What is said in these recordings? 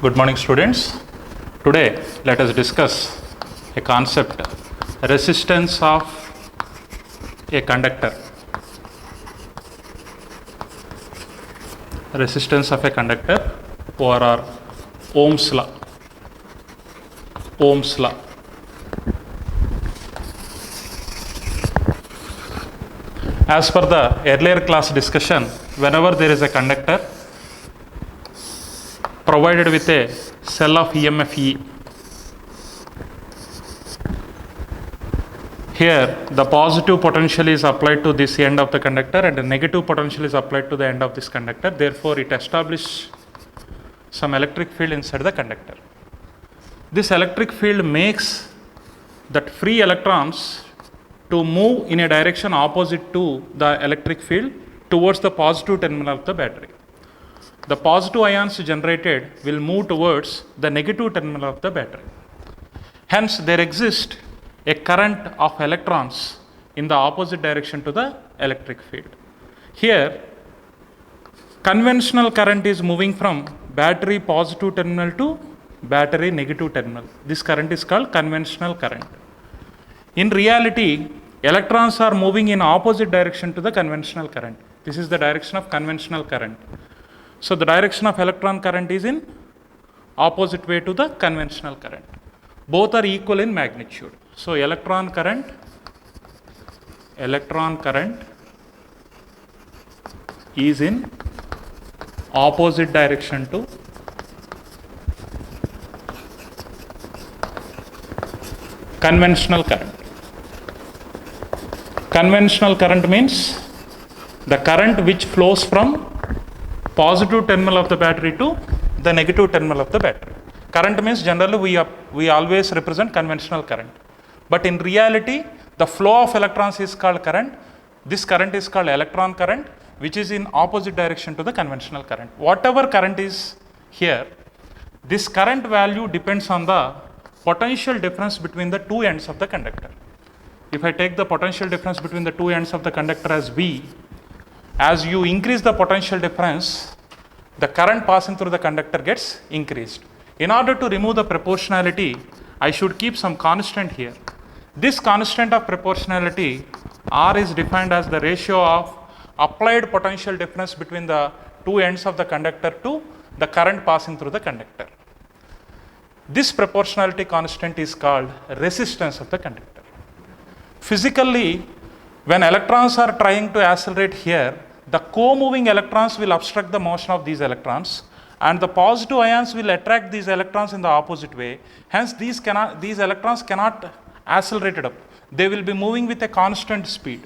Good morning, students. Today, let us discuss a concept, resistance of a conductor. Resistance of a conductor, or Ohm's law. Ohm's law. As per the earlier class discussion, whenever there is a conductor provided with a cell of EMF E, here the positive potential is applied to this end of the conductor and the negative potential is applied to the end of this conductor. Therefore, it establishes some electric field inside the conductor. This electric field makes that free electrons to move in a direction opposite to the electric field towards the positive terminal of the battery. The positive ions generated will move towards the negative terminal of the battery. Hence, there exists a current of electrons in the opposite direction to the electric field. Here, conventional current is moving from battery positive terminal to battery negative terminal. This current is called conventional current. In reality, electrons are moving in opposite direction to the conventional current. This is the direction of conventional current. So, the direction of electron current is in opposite way to the conventional current. Both are equal in magnitude. So, electron current is in opposite direction to conventional current. Conventional current means the current which flows from positive terminal of the battery to the negative terminal of the battery. Current means generally we always represent conventional current. But in reality, the flow of electrons is called current. This current is called electron current, which is in opposite direction to the conventional current. Whatever current is here, this current value depends on the potential difference between the two ends of the conductor. If I take the potential difference between the two ends of the conductor as V, as you increase the potential difference, the current passing through the conductor gets increased. In order to remove the proportionality, I should keep some constant here. This constant of proportionality, R, is defined as the ratio of applied potential difference between the two ends of the conductor to the current passing through the conductor. This proportionality constant is called resistance of the conductor. Physically, when electrons are trying to accelerate here, the co-moving electrons will obstruct the motion of these electrons and the positive ions will attract these electrons in the opposite way. Hence, these electrons cannot accelerate it up. They will be moving with a constant speed.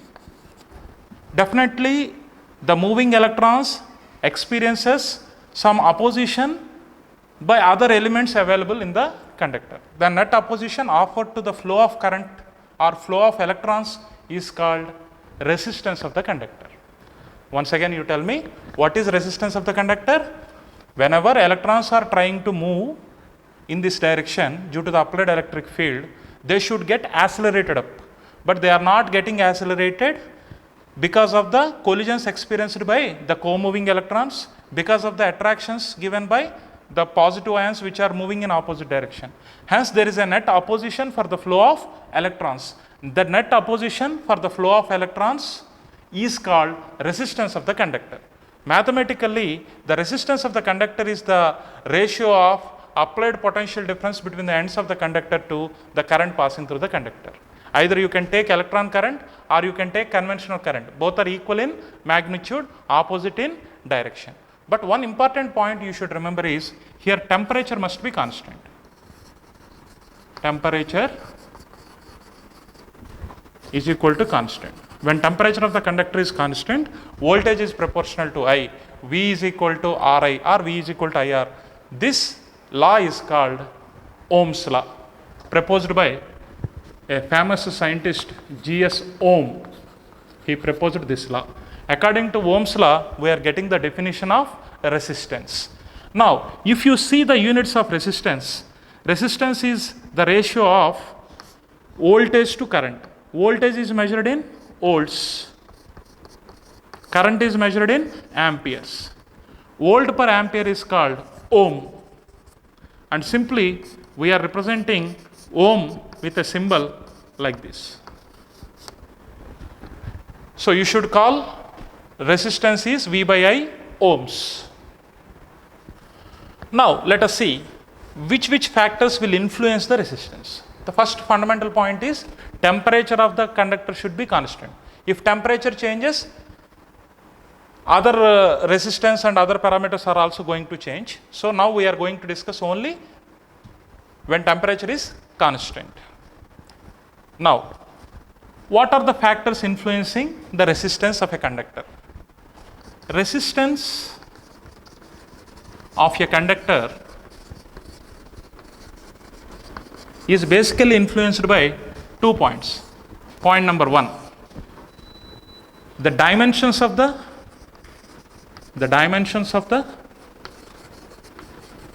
Definitely, the moving electrons experiences some opposition by other elements available in the conductor. The net opposition offered to the flow of current or flow of electrons is called resistance of the conductor. Once again, you tell me, what is resistance of the conductor? Whenever electrons are trying to move in this direction due to the applied electric field, they should get accelerated up. But they are not getting accelerated because of the collisions experienced by the co-moving electrons, because of the attractions given by the positive ions which are moving in opposite direction. Hence, there is a net opposition for the flow of electrons. The net opposition for the flow of electrons is called resistance of the conductor. Mathematically, the resistance of the conductor is the ratio of applied potential difference between the ends of the conductor to the current passing through the conductor. Either you can take electron current or you can take conventional current. Both are equal in magnitude, opposite in direction. But one important point you should remember is, here temperature must be constant. Temperature is equal to constant. When temperature of the conductor is constant, voltage is proportional to I. V is equal to Ri or V is equal to IR. This law is called Ohm's law, proposed by a famous scientist, G.S. Ohm. He proposed this law. According to Ohm's law, we are getting the definition of resistance. Now, if you see the units of resistance, resistance is the ratio of voltage to current. Voltage is measured in volts. Current is measured in amperes. Volt per ampere is called ohm. and simply we are representing ohm with a symbol like this. So you should call resistance is V by I ohms. Now let us see which factors will influence the resistance. The first fundamental point is temperature of the conductor should be constant. If temperature changes, other resistance and other parameters are also going to change. So now we are going to discuss only when temperature is constant. Now, what are the factors influencing the resistance of a conductor? Resistance of a conductor is basically influenced by 2 points. Point number 1, the dimensions of the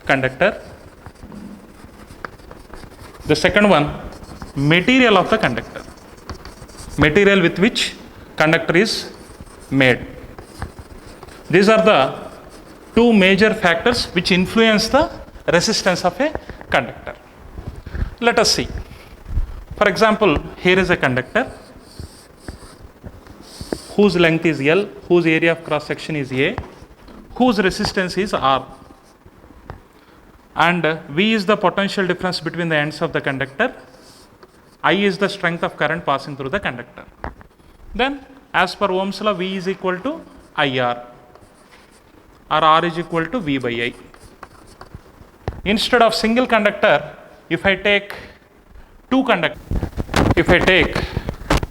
conductor. The second one, material of the conductor, material with which conductor is made. These are the 2 major factors which influence the resistance of a conductor. Let us see. For example, here is a conductor whose length is L, whose area of cross section is A, whose resistance is R, and V is the potential difference between the ends of the conductor, I is the strength of current passing through the conductor. Then as per Ohm's law, V is equal to IR, or R is equal to V by I. Instead of single conductor, if I take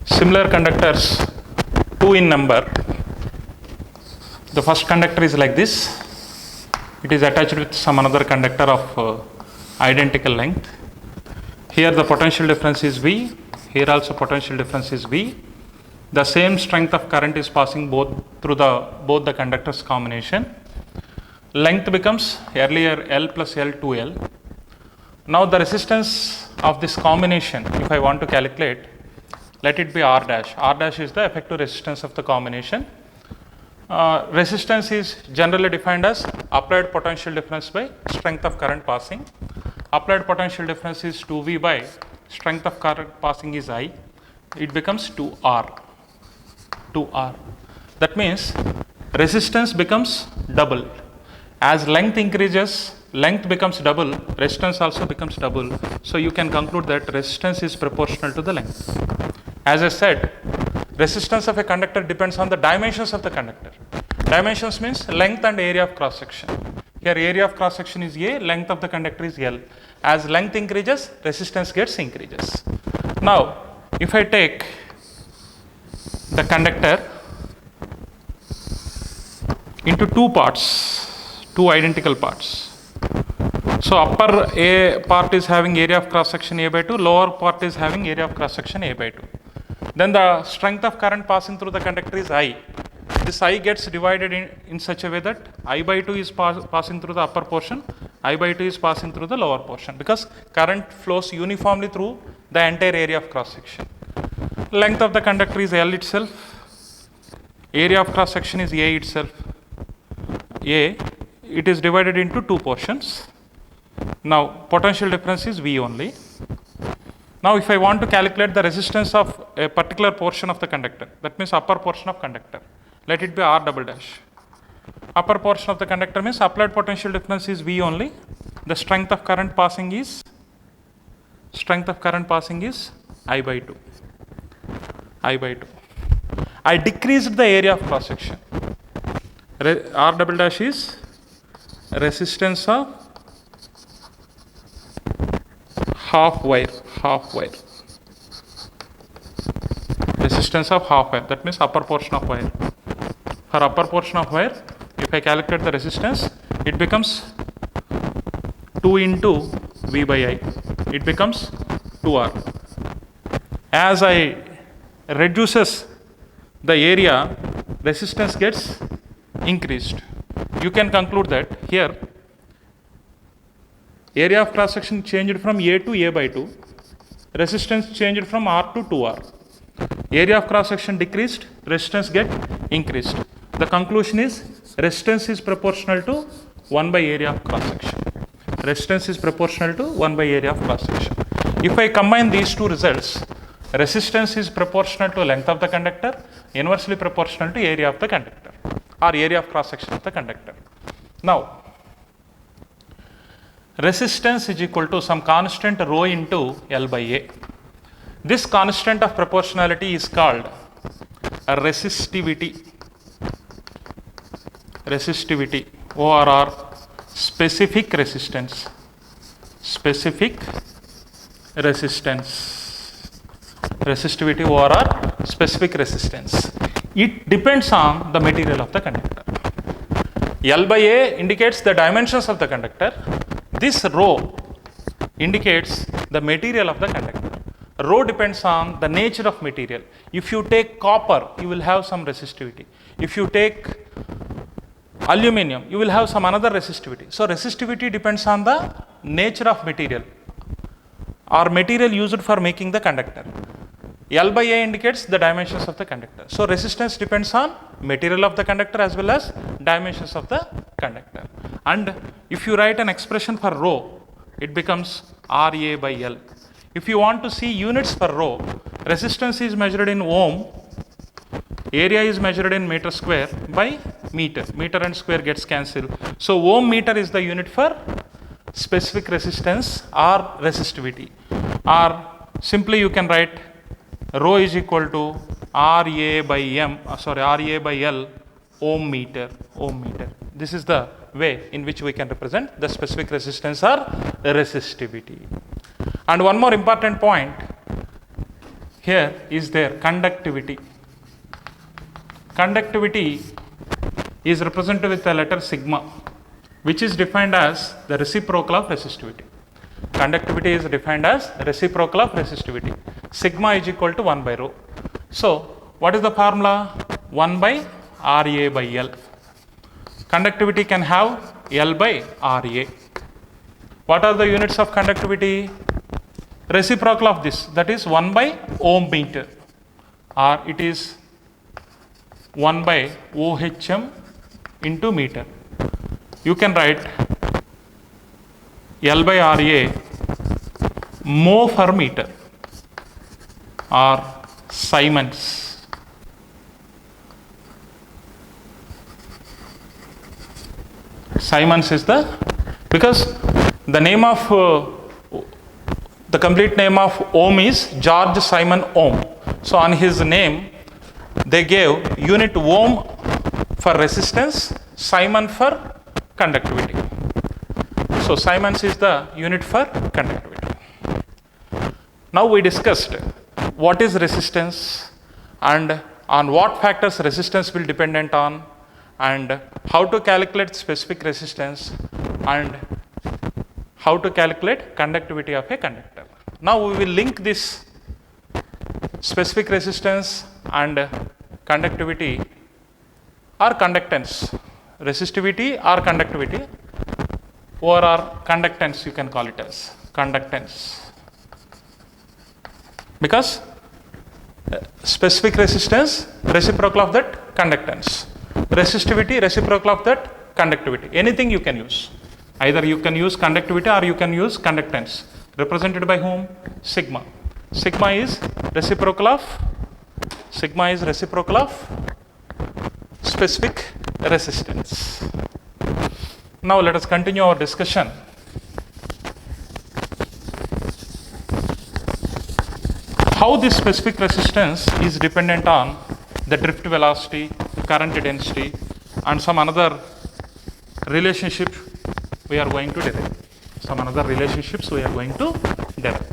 similar conductors, 2 in number, the first conductor is like this. It is attached with some another conductor of identical length. Here the potential difference is V, here also potential difference is V. The same strength of current is passing both the conductors combination. Length becomes earlier L plus L 2L. Now the resistance of this combination, if I want to calculate, let it be R dash. R dash is the effective resistance of the combination. Resistance is generally defined as applied potential difference by strength of current passing. Applied potential difference is 2V by strength of current passing is I. It becomes 2R. That means resistance becomes double. As length increases, length becomes double, resistance also becomes double. So you can conclude that resistance is proportional to the length. As I said, resistance of a conductor depends on the dimensions of the conductor. Dimensions means length and area of cross section. Here area of cross section is A, length of the conductor is L. As length increases, resistance gets increases. Now, if I take the conductor into 2 parts, 2 identical parts. So upper A part is having area of cross section A by 2, lower part is having area of cross section A by 2. Then the strength of current passing through the conductor is I. This I gets divided in such a way that I by 2 is passing through the upper portion, I by 2 is passing through the lower portion, because current flows uniformly through the entire area of cross section. Length of the conductor is L itself, area of cross section is A itself. A, it is divided into 2 portions. Now potential difference is V only. Now if I want to calculate the resistance of a particular portion of the conductor, that means upper portion of conductor, let it be R double dash. Upper portion of the conductor means applied potential difference is V only. The strength of current passing is I by 2. I decreased the area of cross section. R double dash is resistance of half wire. Resistance of half wire, that means upper portion of wire. For upper portion of wire, if I calculate the resistance, it becomes 2 into V by I. It becomes 2R. As I reduces the area, resistance gets increased. You can conclude that here area of cross section changed from A to A by 2, resistance changed from R to 2R. Area of cross section decreased, resistance get increased. The conclusion is resistance is proportional to 1 by area of cross section. resistance is proportional to 1 by area of cross section. If I combine these two results, resistance is proportional to length of the conductor, inversely proportional to area of the conductor or area of cross section of the conductor. Now, resistance is equal to some constant rho into L by A. This constant of proportionality is called resistivity. Resistivity, ORR, specific resistance. Specific resistance. Resistivity ORR, specific resistance. It depends on the material of the conductor. L by A indicates the dimensions of the conductor. This rho indicates the material of the conductor. Rho depends on the nature of material. If you take copper, you will have some resistivity. If you take aluminum, you will have some another resistivity. So resistivity depends on the nature of material or material used for making the conductor. L by A indicates the dimensions of the conductor. So resistance depends on material of the conductor as well as dimensions of the conductor. And if you write an expression for rho, it becomes RA by L. If you want to see units for rho, resistance is measured in ohm, area is measured in meter square by meter. Meter and square gets cancelled. So ohm meter is the unit for specific resistance or resistivity. Or simply you can write rho is equal to RA by L ohm meter. This is the way in which we can represent the specific resistance or resistivity. And one more important point here is their conductivity. Conductivity is represented with the letter sigma, which is defined as the reciprocal of resistivity. Conductivity is defined as reciprocal of resistivity. Sigma is equal to 1 by rho. So, what is the formula? 1 by RA by L. Conductivity can have L by RA. What are the units of conductivity? Reciprocal of this, that is 1 by ohm meter, or it is 1 by OHM into meter. You can write L by RA mho per meter or Siemens. Siemens is because the name of the complete name of Ohm is George Simon Ohm. So on his name they gave unit ohm for resistance, Simon for conductivity. So Siemens is the unit for conductivity. Now we discussed what is resistance and on what factors resistance will dependent on, and how to calculate specific resistance and how to calculate conductivity of a conductor. Now we will link this specific resistance and conductivity or conductance, resistivity or conductivity, or conductance you can call it as conductance, because specific resistance reciprocal of that conductance, resistivity reciprocal of that conductivity. Anything you can use. Either you can use conductivity or you can use conductance, represented by whom? Sigma. Sigma is reciprocal of specific resistance. Now let us continue our discussion. How this specific resistance is dependent on the drift velocity, current density, and some another relationship we are going to derive. Some another relationships we are going to derive.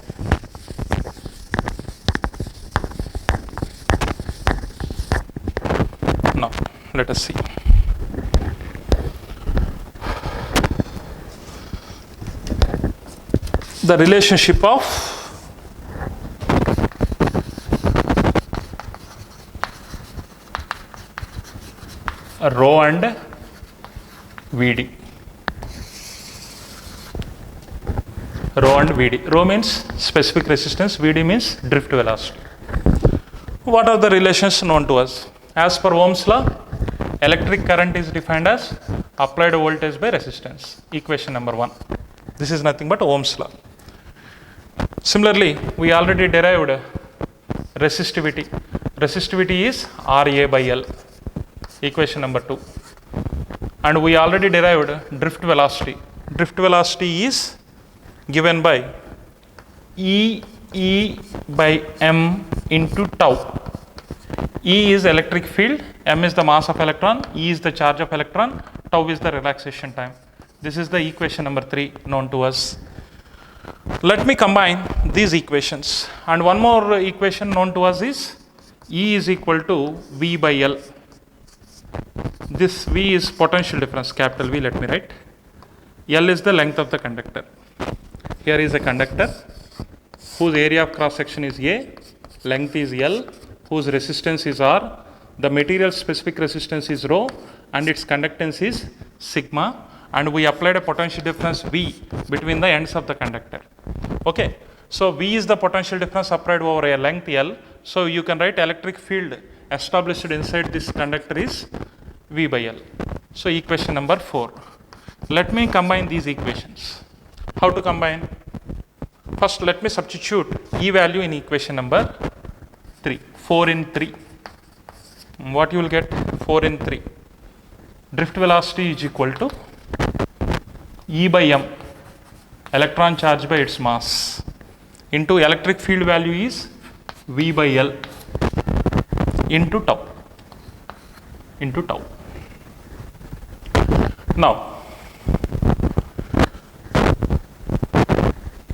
Now, let us see. The relationship of rho and Vd. Rho and Vd. Rho means specific resistance, Vd means drift velocity. What are the relations known to us? As per Ohm's law, electric current is defined as applied voltage by resistance. Equation number 1. This is nothing but Ohm's law. Similarly, we already derived resistivity. Resistivity is RA by L, equation number 2. And we already derived drift velocity. Drift velocity is given by E by m into tau. E is electric field, m is the mass of electron, E is the charge of electron, tau is the relaxation time. This is the equation number 3 known to us. Let me combine these equations, and one more equation known to us is E is equal to V by L. This V is potential difference, capital V, let me write. L is the length of the conductor. Here is a conductor whose area of cross section is A, length is L, whose resistance is R, the material specific resistance is rho, and its conductance is sigma, and we applied a potential difference V between the ends of the conductor. Okay, so V is the potential difference applied over a length L, so you can write electric field established inside this conductor is V by L. So equation number 4. Let me combine these equations. How to combine? First, let me substitute E value in equation number 3. 4 in 3. What you will get? 4 in 3. Drift velocity is equal to E by m, electron charge by its mass, into electric field value is V by L into tau. Now,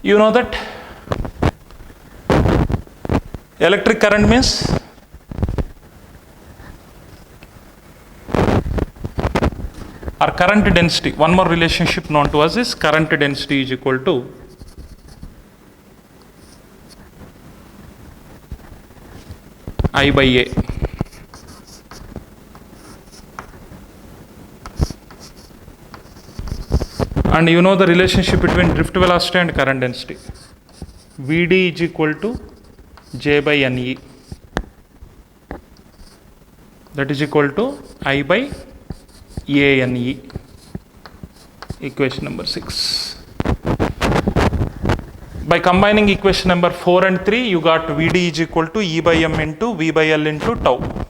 you know that electric current means our current density. One more relationship known to us is current density is equal to I by A. And you know the relationship between drift velocity and current density. Vd is equal to J by Ne. That is equal to I by ANE. Equation number 6. By combining equation number 4 and 3, you got Vd is equal to E by m into V by L into tau.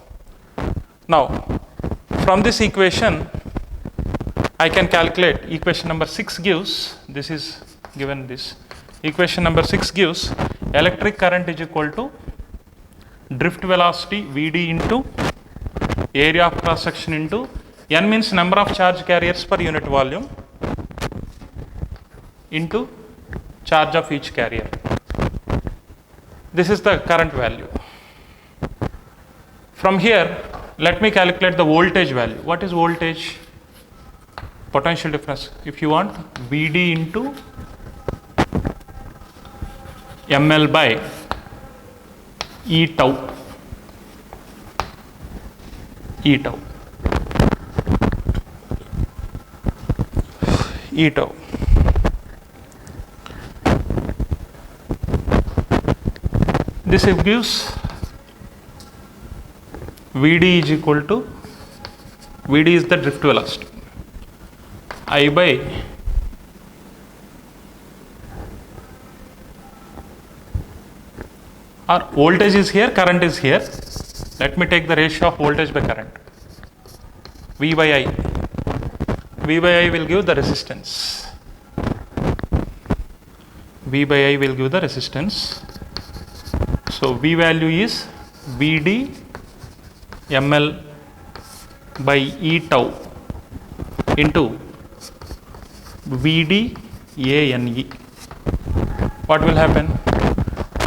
Now, from this equation, I can calculate equation number 6 gives, this is given this. Equation number 6 gives electric current is equal to drift velocity Vd into area of cross section into N means number of charge carriers per unit volume into charge of each carrier. This is the current value. From here, let me calculate the voltage value. What is voltage? Potential difference. If you want, Vd into ml by E tau. E tau. E tau. This gives Vd is equal to, Vd is the drift velocity, I by our voltage is here, current is here. Let me take the ratio of voltage by current. V by I. V by I will give the resistance. V by I will give the resistance. So V value is Vd ml by E tau into Vd ANE. What will happen?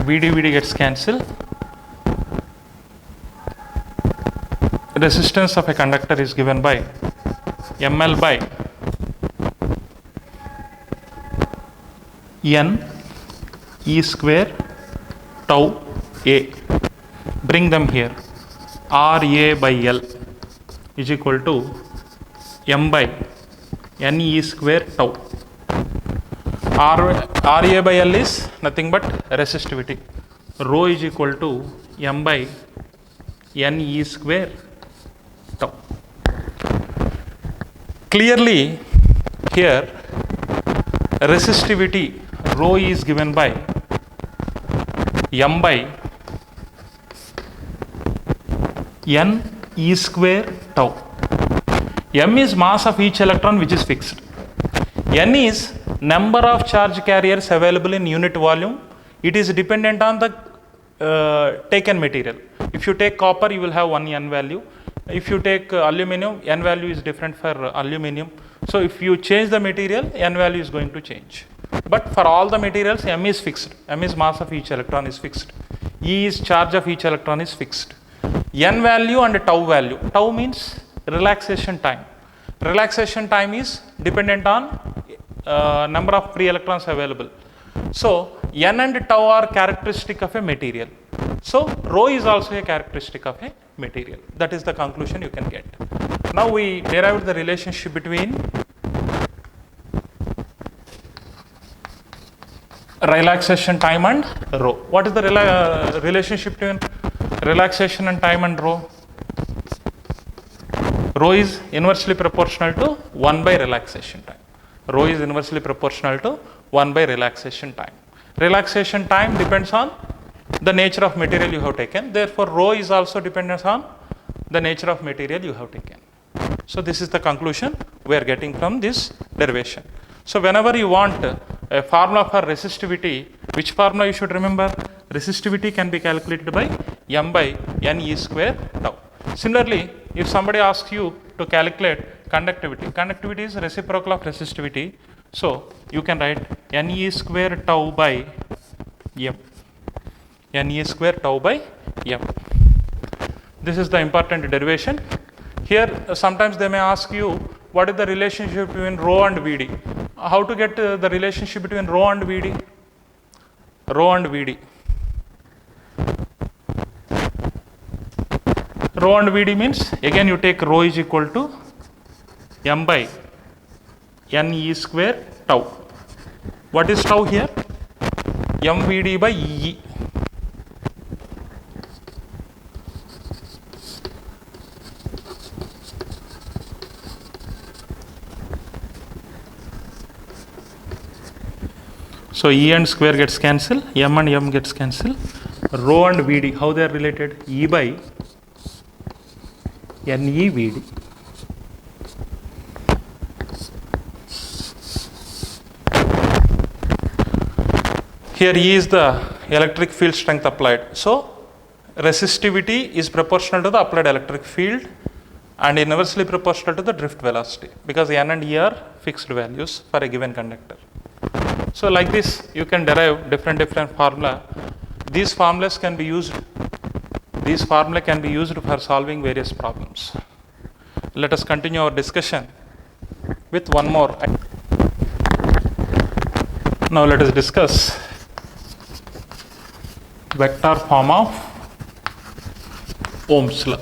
Vd gets cancelled. Resistance of a conductor is given by ml by N E square tau A. Bring them here. RA by L is equal to m by Ne square tau. RA by L is nothing but resistivity. Rho is equal to m by Ne square tau. Clearly here resistivity rho is given by m by n e square tau. M is mass of each electron which is fixed. N is number of charge carriers available in unit volume. It is dependent on the taken material. If you take copper, you will have one n value. If you take aluminum, n value is different for aluminum. So if you change the material, n value is going to change. But for all the materials, m is fixed. M is mass of each electron is fixed. E is charge of each electron is fixed. N value and tau value. Tau means relaxation time. Relaxation time is dependent on number of free electrons available. So n and tau are characteristic of a material. So rho is also a characteristic of a material. That is the conclusion you can get. Now we derived the relationship between relaxation time and rho. What is the relationship between relaxation and time and rho? Rho is inversely proportional to 1 by relaxation time. Rho is inversely proportional to 1 by relaxation time. Relaxation time depends on the nature of material you have taken. Therefore, rho is also dependent on the nature of material you have taken. So this is the conclusion we are getting from this derivation. So whenever you want a formula for resistivity, which formula you should remember? Resistivity can be calculated by m by n e square tau. Similarly, if somebody asks you to calculate conductivity, conductivity is reciprocal of resistivity. So you can write n e square tau by m. N e square tau by m. This is the important derivation. Here sometimes they may ask you what is the relationship between rho and Vd. How to get the relationship between rho and Vd? Rho and Vd. Rho and Vd means again you take rho is equal to m by n e square tau. What is tau here? mVd by E. So E and square gets cancelled, m and m gets cancelled. Rho and Vd, how they are related? E by Ne Vd. Here E is the electric field strength applied. So resistivity is proportional to the applied electric field and inversely proportional to the drift velocity, because N and E are fixed values for a given conductor. So like this you can derive different formula. These formulas can be used for solving various problems. Let us continue our discussion with one more. Now let us discuss vector form of Ohm's law.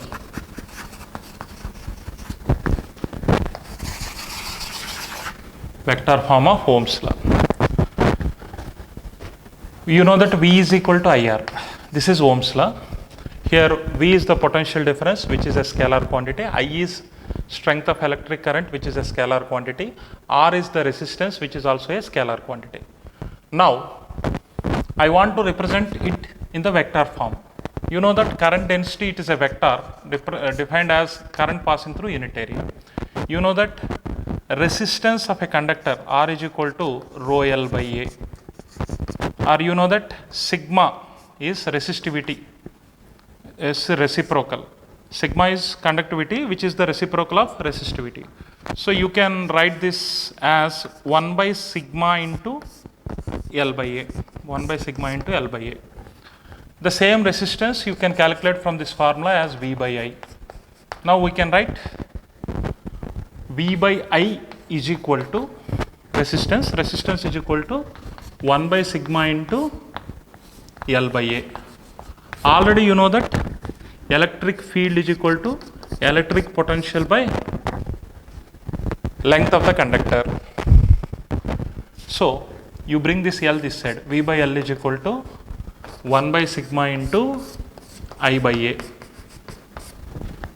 Vector form of Ohm's law. You know that V is equal to IR. This is Ohm's law. Here V is the potential difference, which is a scalar quantity. I is strength of electric current, which is a scalar quantity. R is the resistance, which is also a scalar quantity. Now I want to represent it in the vector form. You know that current density, it is a vector defined as current passing through unit area. You know that resistance of a conductor R is equal to rho L by A. Or you know that sigma is resistivity, is reciprocal. Sigma is conductivity, which is the reciprocal of resistivity. So you can write this as 1 by sigma into L by A. 1 by sigma into L by A. The same resistance you can calculate from this formula as V by I. Now we can write V by I is equal to resistance. Resistance is equal to 1 by sigma into L by A. Already you know that electric field is equal to electric potential by length of the conductor. So you bring this L this side. V by L is equal to 1 by sigma into I by A.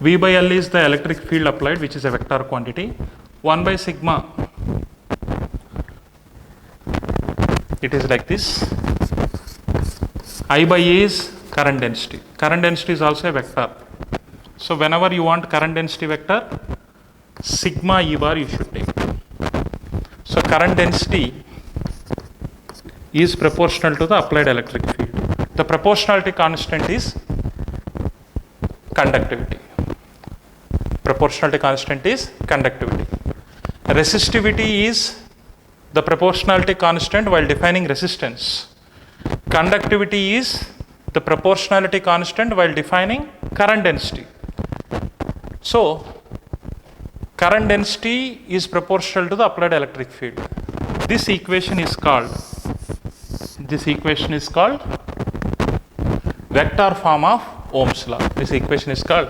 V by L is the electric field applied, which is a vector quantity. 1 by sigma it is like this. I by A is current density. Current density is also a vector. So whenever you want current density vector, sigma E bar you should take. So current density is proportional to the applied electric field. The proportionality constant is conductivity. Proportionality constant is conductivity. Resistivity is the proportionality constant while defining resistance. Conductivity is the proportionality constant while defining current density. So current density is proportional to the applied electric field. This equation is called vector form of Ohm's law. This equation is called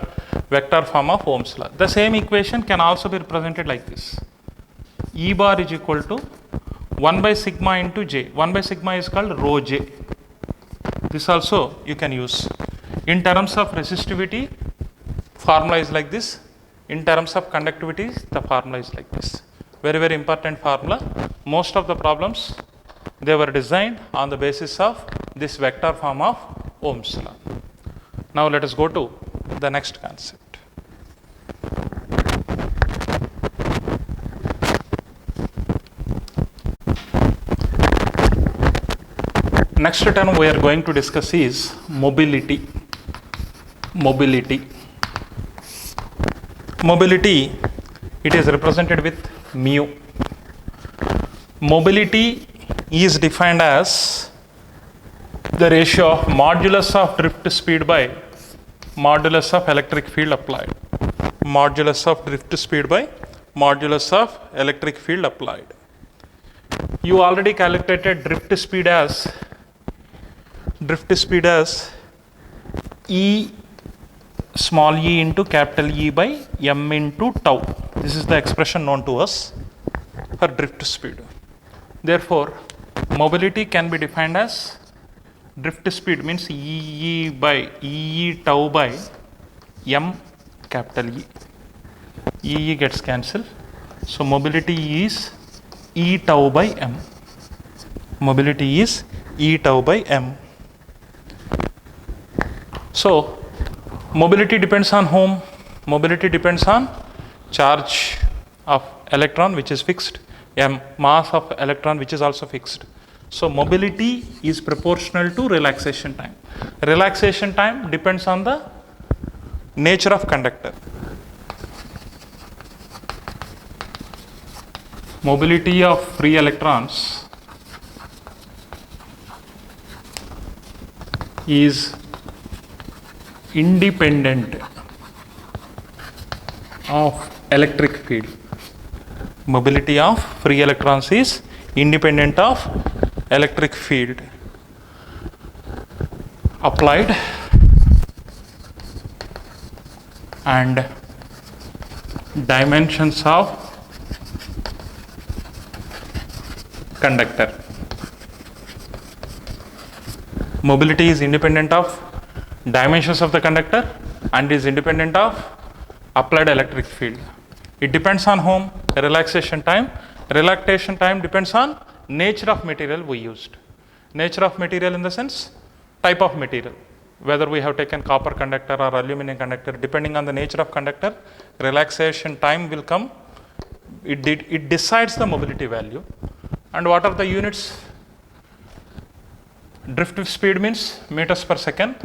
vector form of Ohm's law. The same equation can also be represented like this. E bar is equal to 1 by sigma into J. 1 by sigma is called rho J. This also you can use. In terms of resistivity, formula is like this. In terms of conductivity, the formula is like this. Very, very important formula. Most of the problems, they were designed on the basis of this vector form of Ohm's law. Now let us go to the next concept. Next term we are going to discuss is mobility. Mobility, it is represented with mu. Mobility is defined as the ratio of modulus of drift speed by modulus of electric field applied. Modulus of drift speed by modulus of electric field applied. You already calculated drift speed as E small e into capital E by m into tau. This is the expression known to us for drift speed. Therefore, mobility can be defined as drift speed means E tau by m capital E. E gets cancelled. So mobility is E tau by m. Mobility is E tau by m. So mobility depends on whom? Mobility depends on charge of electron which is fixed, m mass of electron which is also fixed. So mobility is proportional to relaxation time. Relaxation time depends on the nature of conductor. Mobility of free electrons is independent of electric field. Mobility of free electrons is independent of electric field applied and dimensions of conductor. Mobility is independent of dimensions of the conductor and is independent of applied electric field. It depends on whom? Relaxation time. Relaxation time depends on nature of material we used. Nature of material in the sense type of material. Whether we have taken copper conductor or aluminum conductor, depending on the nature of conductor, relaxation time will come. It decides the mobility value. And what are the units? Drift speed means meters per second.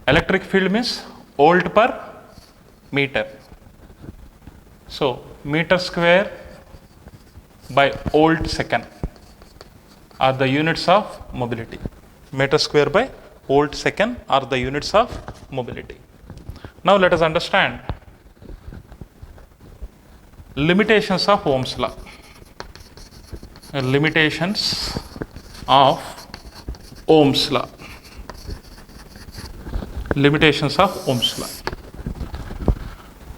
Electric field means volt per meter. So meter square by volt second are the units of mobility. Meter square by volt second are the units of mobility. Now let us understand limitations of Ohm's law. Limitations of Ohm's law. Limitations of Ohm's law.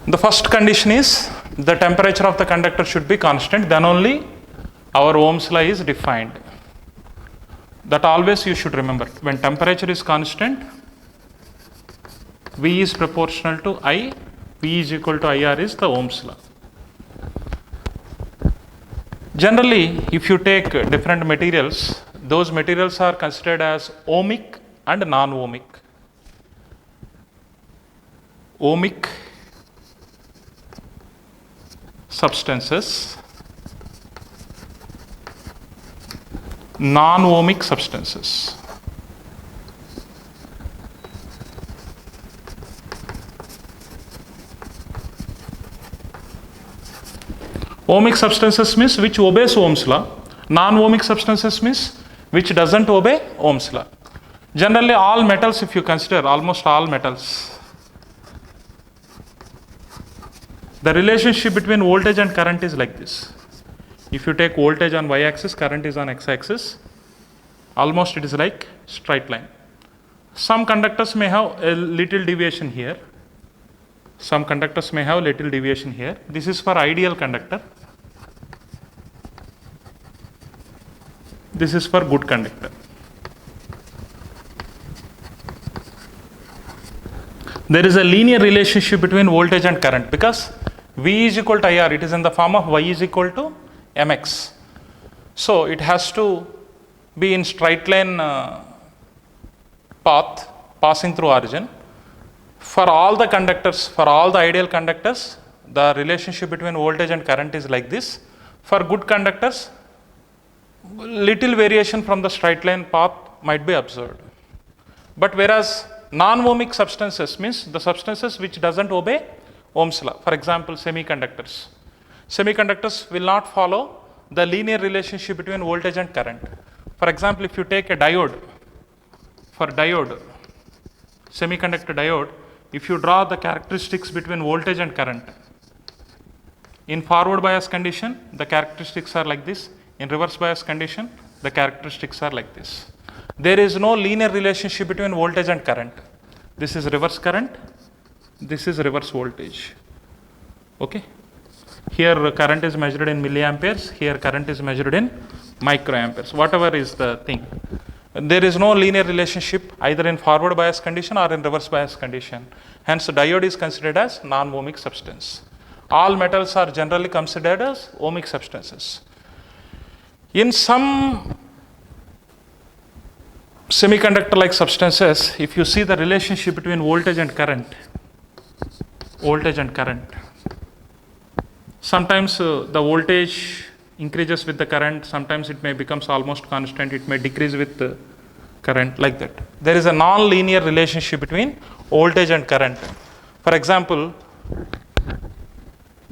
The first condition is the temperature of the conductor should be constant, then only our Ohm's law is defined. That always you should remember. When temperature is constant, V is proportional to I, V is equal to IR is the Ohm's law. Generally, if you take different materials, those materials are considered as ohmic and non-ohmic. Ohmic substances, non-ohmic substances. Ohmic substances means which obeys Ohm's law. Non-ohmic substances means which doesn't obey Ohm's law. Generally, all metals, if you consider, almost all metals, the relationship between voltage and current is like this. If you take voltage on y-axis, current is on x-axis, almost it is like straight line. Some conductors may have a little deviation here. Some conductors may have little deviation here. This is for ideal conductor. This is for good conductor. There is a linear relationship between voltage and current because V is equal to IR. It is in the form of Y is equal to mx. So it has to be in straight line path passing through origin. For all the conductors, for all the ideal conductors, the relationship between voltage and current is like this. For good conductors, little variation from the straight line path might be observed. But whereas non-ohmic substances means the substances which doesn't obey Ohm's law. For example, semiconductors. Semiconductors will not follow the linear relationship between voltage and current. For example, if you take a diode, for diode, semiconductor diode, if you draw the characteristics between voltage and current, in forward bias condition, the characteristics are like this. In reverse bias condition, the characteristics are like this. There is no linear relationship between voltage and current. This is reverse current, this is reverse voltage. Okay? Here current is measured in milliamperes, here current is measured in microamperes, whatever is the thing. There is no linear relationship either in forward bias condition or in reverse bias condition. Hence, diode is considered as non-ohmic substance. All metals are generally considered as ohmic substances. In some semiconductor-like substances, if you see the relationship between voltage and current, sometimes the voltage increases with the current, sometimes it may becomes almost constant, it may decrease with the current, like that. There is a non-linear relationship between voltage and current. For example,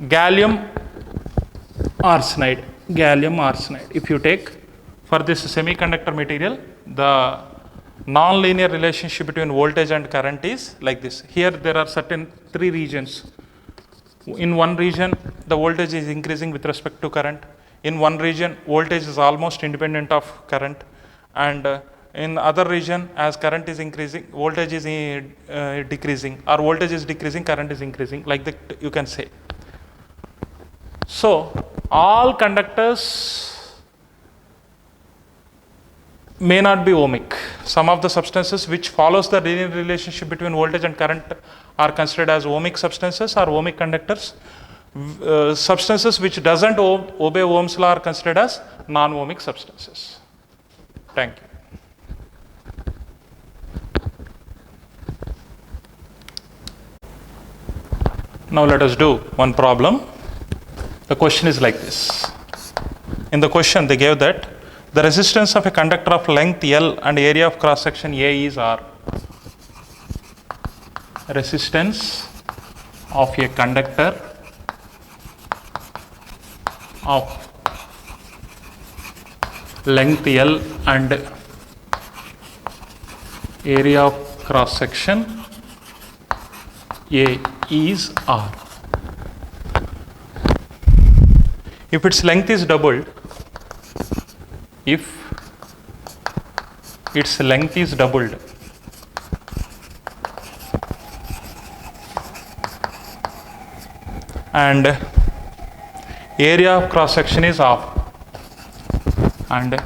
gallium arsenide. If you take for this semiconductor material, the non-linear relationship between voltage and current is like this. Here there are certain three regions. In one region, the voltage is increasing with respect to current. In one region, voltage is almost independent of current. And in other region, as current is increasing, voltage is decreasing, or voltage is decreasing, current is increasing, like that you can say. So, all conductors may not be ohmic. Some of the substances which follows the linear relationship between voltage and current are considered as ohmic substances or ohmic conductors. Substances which doesn't obey Ohm's law are considered as non-ohmic substances. Thank you. Now let us do one problem. The question is like this. In the question they gave that the resistance of a conductor of length L and area of cross section A is R. Resistance of a conductor of length L and area of cross section A is R. If its length is doubled, and area of cross section is half, and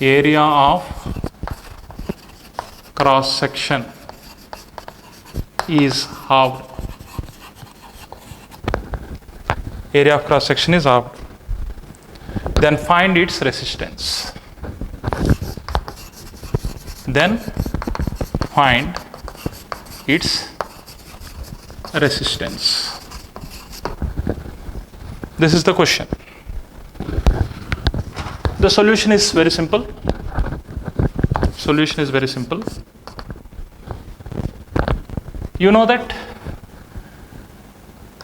area of cross section is halved. Area of cross section is halved. Then find its resistance. Then find its resistance. This is the question. The solution is very simple. Solution is very simple. You know that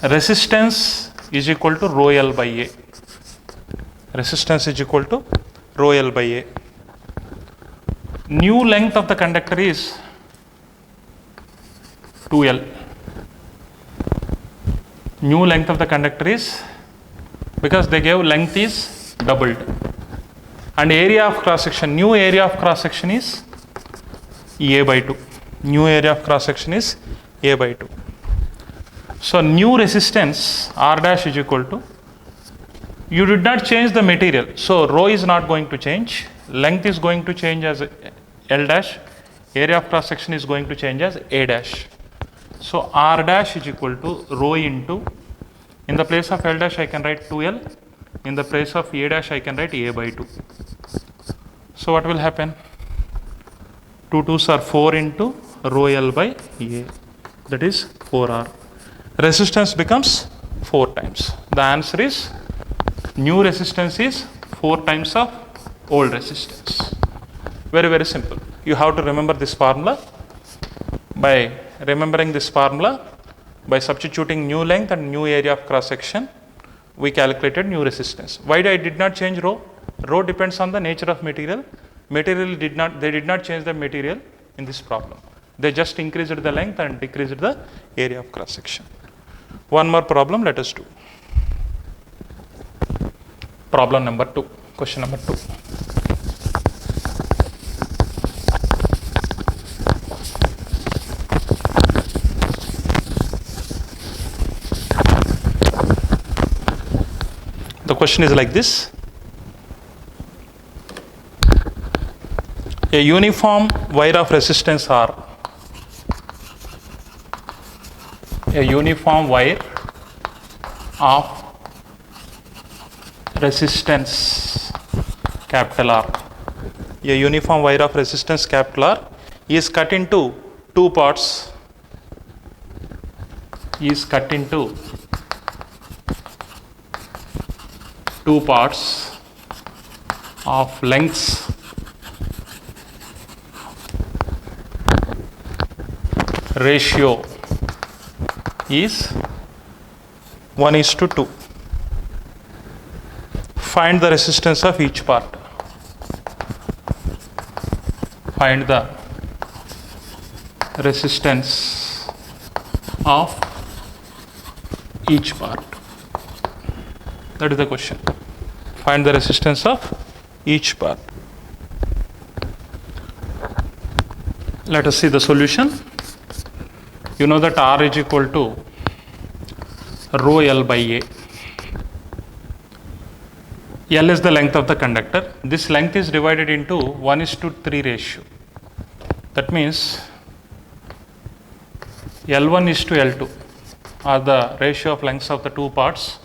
resistance is equal to rho L by A. Resistance is equal to rho L by A. New length of the conductor is 2L. New length of the conductor is, because they gave length is doubled. And area of cross section, new area of cross section is A by 2. New area of cross section is A by 2. So new resistance R dash is equal to, you did not change the material, so rho is not going to change, length is going to change as L dash, area of cross section is going to change as A dash. So R dash is equal to rho into, in the place of L dash I can write 2L, in the place of A dash I can write A by 2. So what will happen? 2 2s are 4 into rho L by A, that is 4R. Resistance becomes 4 times. The answer is, new resistance is 4 times of old resistance. Very, very simple. You have to remember this formula. By remembering this formula, by substituting new length and new area of cross section, we calculated new resistance. Why I did not change rho? Rho depends on the nature of material. They did not change the material in this problem. They just increased the length and decreased the area of cross section. One more problem, let us do. Problem number 2, question number 2. The question is like this. A uniform wire of resistance R. A uniform wire of resistance capital R. A uniform wire of resistance capital R is cut into two parts. Is cut into two parts of lengths ratio is 1:2. Find the resistance of each part. Find the resistance of each part. That is the question. Find the resistance of each part. Let us see the solution. You know that R is equal to rho L by A. L is the length of the conductor. This length is divided into 1:3 ratio. That means L1 is to L2 are the ratio of lengths of the two parts.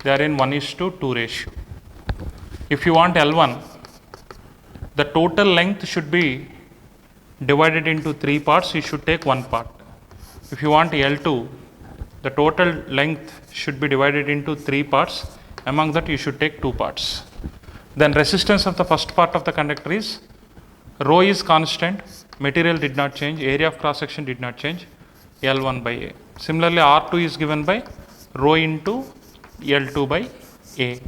They are in 1:2 ratio. If you want L1, the total length should be divided into 3 parts. You should take 1 part. If you want L2, the total length should be divided into 3 parts. Among that, you should take 2 parts. Then resistance of the first part of the conductor is, rho is constant, material did not change, area of cross section did not change, L1 by A. Similarly, R2 is given by rho into L2 by A.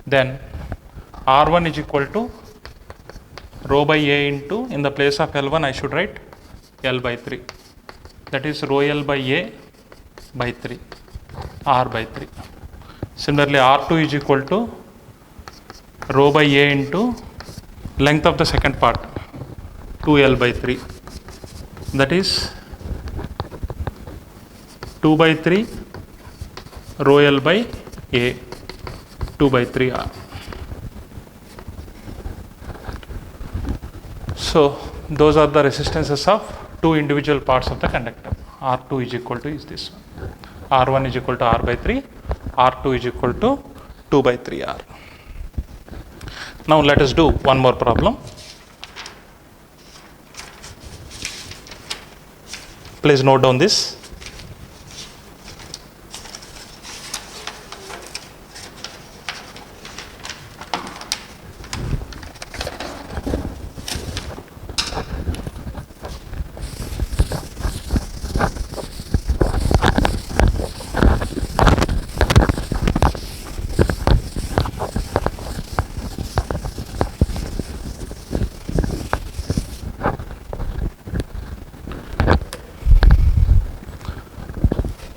Then R1 is equal to rho by A into, in the place of L1 I should write L by 3. That is rho L by A by 3, R by 3. Similarly, R2 is equal to rho by A into length of the second part, 2L by 3. That is 2 by 3 rho L by A, 2 by 3 R. So those are the resistances of two individual parts of the conductor. R2 is equal to is this one. R1 is equal to R by 3. R2 is equal to 2 by 3 R. Now let us do one more problem. Please note down this.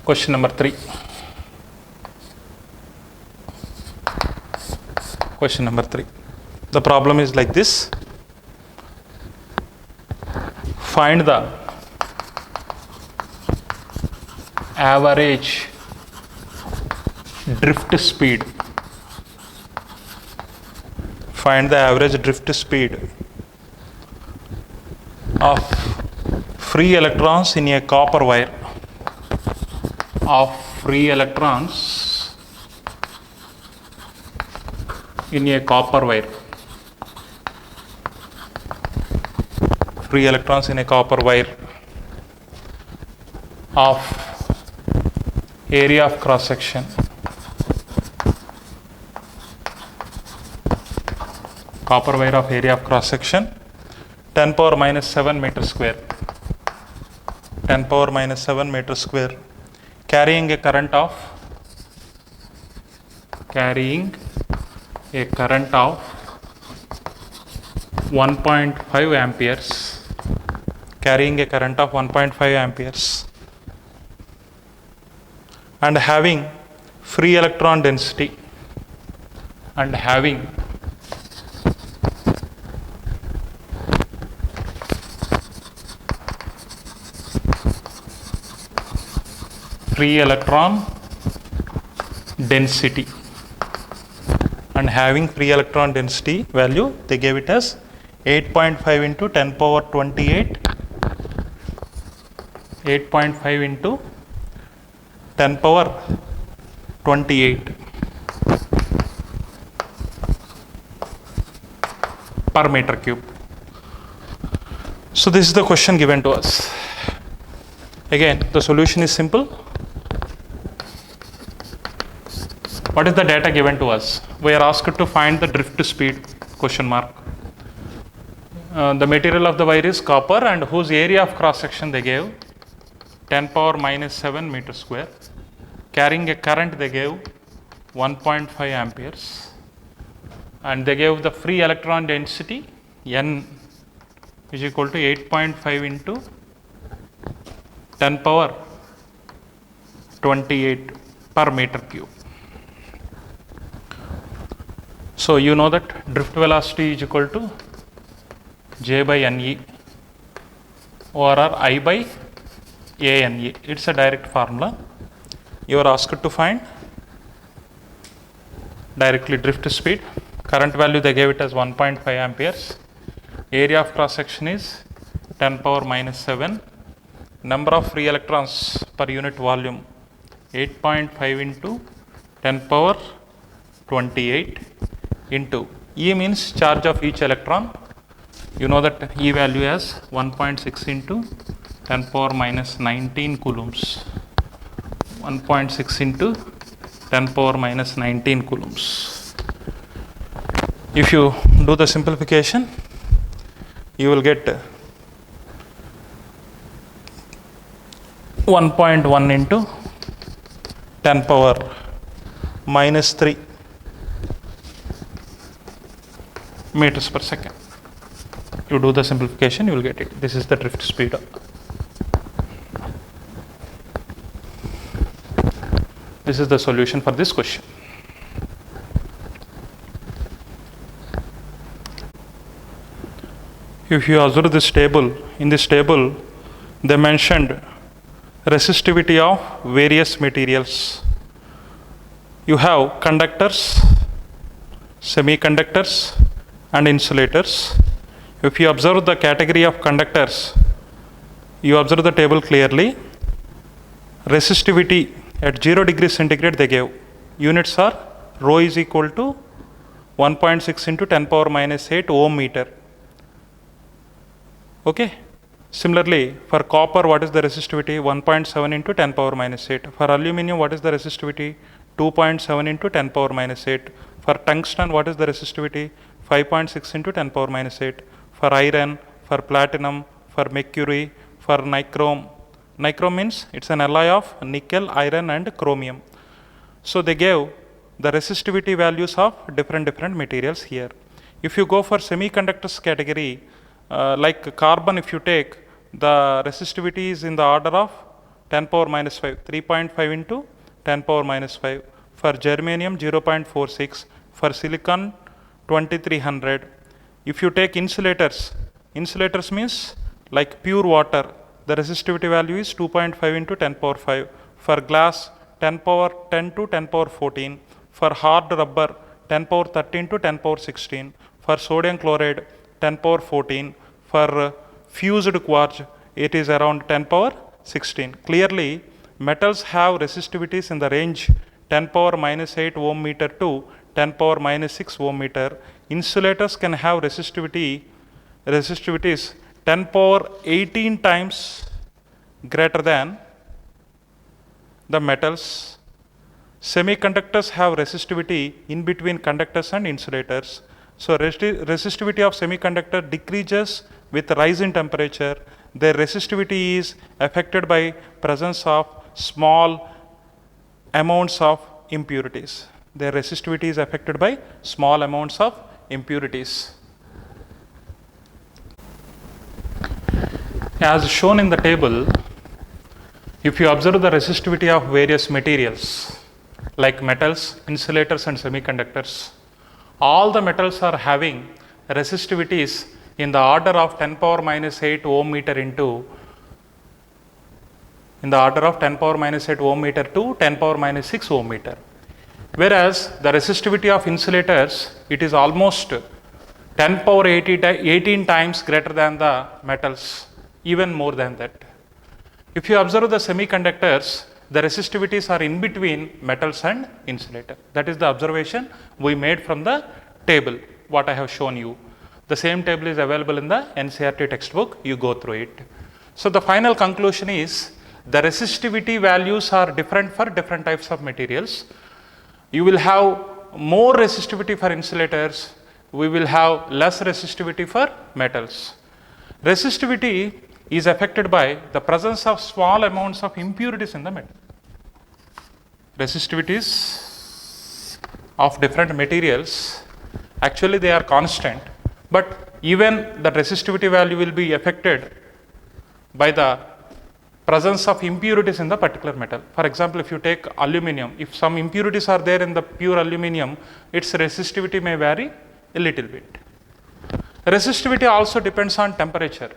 Question number 3. Question number 3. The problem is like this. Find the average drift speed. Find the average drift speed of free electrons in a copper wire. Of free electrons in a copper wire. Free electrons in a copper wire of area of cross section. Copper wire of area of cross section 10 power minus 7 meter square. 10 power minus 7 meter square. Carrying a current of 1.5 amperes. Carrying a current of 1.5 amperes. And having free electron density. And having free electron density, and having free electron density value, they gave it as 8.5 into 10 power 28, 8.5 into 10 power 28 per meter cube. So this is the question given to us. Again, the solution is simple. What is the data given to us? We are asked to find the drift speed, question mark. The material of the wire is copper, and whose area of cross section they gave 10 power minus 7 meter square. Carrying a current they gave 1.5 amperes, and they gave the free electron density N is equal to 8.5 into 10 power 28 per meter cube. So you know that drift velocity is equal to J by NE or I by ANE. It's a direct formula. You are asked to find directly drift speed. Current value they gave it as 1.5 amperes. Area of cross section is 10 power minus 7. Number of free electrons per unit volume 8.5 into 10 power 28 into E means charge of each electron. You know that E value as 1.6 into 10 power minus 19 coulombs. 1.6 into 10 power minus 19 coulombs. If you do the simplification, you will get 1.1 into 10 power minus 3 meters per second. You do the simplification, you will get it. This is the drift speed. This is the solution for this question. If you observe this table, in this table they mentioned resistivity of various materials. You have conductors, semiconductors and insulators. If you observe the category of conductors, you observe the table clearly. Resistivity at 0 degrees centigrade they gave. Units are rho is equal to 1.6 into 10 power minus 8 ohm meter. Okay. Similarly, for copper, what is the resistivity? 1.7 into 10 power minus 8. For aluminum, what is the resistivity? 2.7 into 10 power minus 8. For tungsten, what is the resistivity? 5.6 into 10 power minus 8. For iron, for platinum, for mercury, for nichrome. Nichrome means it's an alloy of nickel, iron and chromium. So they gave the resistivity values of different materials here. If you go for semiconductors category, like carbon, if you take, the resistivity is in the order of 10 power minus 5, 3.5 into 10 power minus 5. For germanium, 0.46. For silicon, 2300. If you take insulators, insulators means like pure water, the resistivity value is 2.5 into 10 power 5. For glass, 10 to 10 power 14. For hard rubber, 10 power 13 to 10 power 16. For sodium chloride, 10 power 14. For fused quartz, it is around 10 power 16. Clearly, metals have resistivities in the range 10 power minus 8 ohm meter to 10 power minus 6 ohm meter. Insulators can have resistvities 10 power 18 times greater than the metals. Semiconductors have resistivity in between conductors and insulators. So resistivity of semiconductor decreases with rise in temperature. Their resistivity is affected by presence of small amounts of impurities. Their resistivity is affected by small amounts of impurities. As shown in the table, if you observe the resistivity of various materials like metals, insulators and semiconductors, all the metals are having resistivities in the order of 10 power minus 8 ohm meter into in the order of 10 power minus 8 ohm meter to 10 power minus 6 ohm meter. Whereas the resistivity of insulators, it is almost 10 power 18 times greater than the metals, even more than that. If you observe the semiconductors, the resistivities are in between metals and insulator. That is the observation we made from the table, what I have shown you. The same table is available in the NCERT textbook, you go through it. So the final conclusion is, the resistivity values are different for different types of materials. You will have more resistivity for insulators, we will have less resistivity for metals. Resistivity is affected by the presence of small amounts of impurities in the metal. Resistivities of different materials, actually they are constant, but even the resistivity value will be affected by the presence of impurities in the particular metal. For example, if you take aluminum, if some impurities are there in the pure aluminum, its resistivity may vary a little bit. Resistivity also depends on temperature.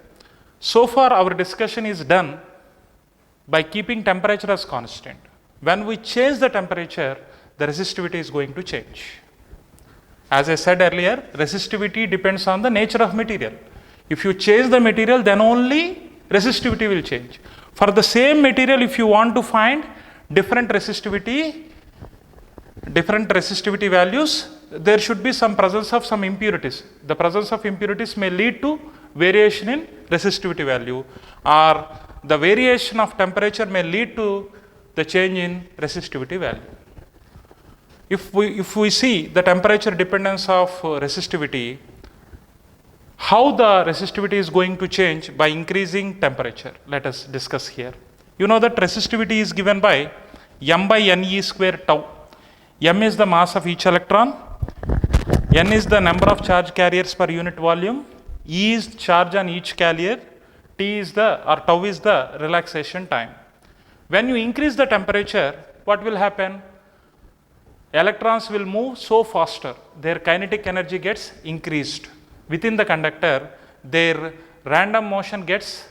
So far our discussion is done by keeping temperature as constant. When we change the temperature, the resistivity is going to change. As I said earlier, resistivity depends on the nature of material. If you change the material, then only resistivity will change. For the same material, if you want to find different resistivity values, there should be some presence of some impurities. The presence of impurities may lead to variation in resistivity value, or the variation of temperature may lead to the change in resistivity value. If we see the temperature dependence of resistivity, how the resistivity is going to change by increasing temperature, let us discuss here. You know that resistivity is given by m by ne square tau. M is the mass of each electron, n is the number of charge carriers per unit volume, E is charge on each carrier, T is tau is the relaxation time. When you increase the temperature, what will happen? Electrons will move so faster, their kinetic energy gets increased. Within the conductor, their random motion gets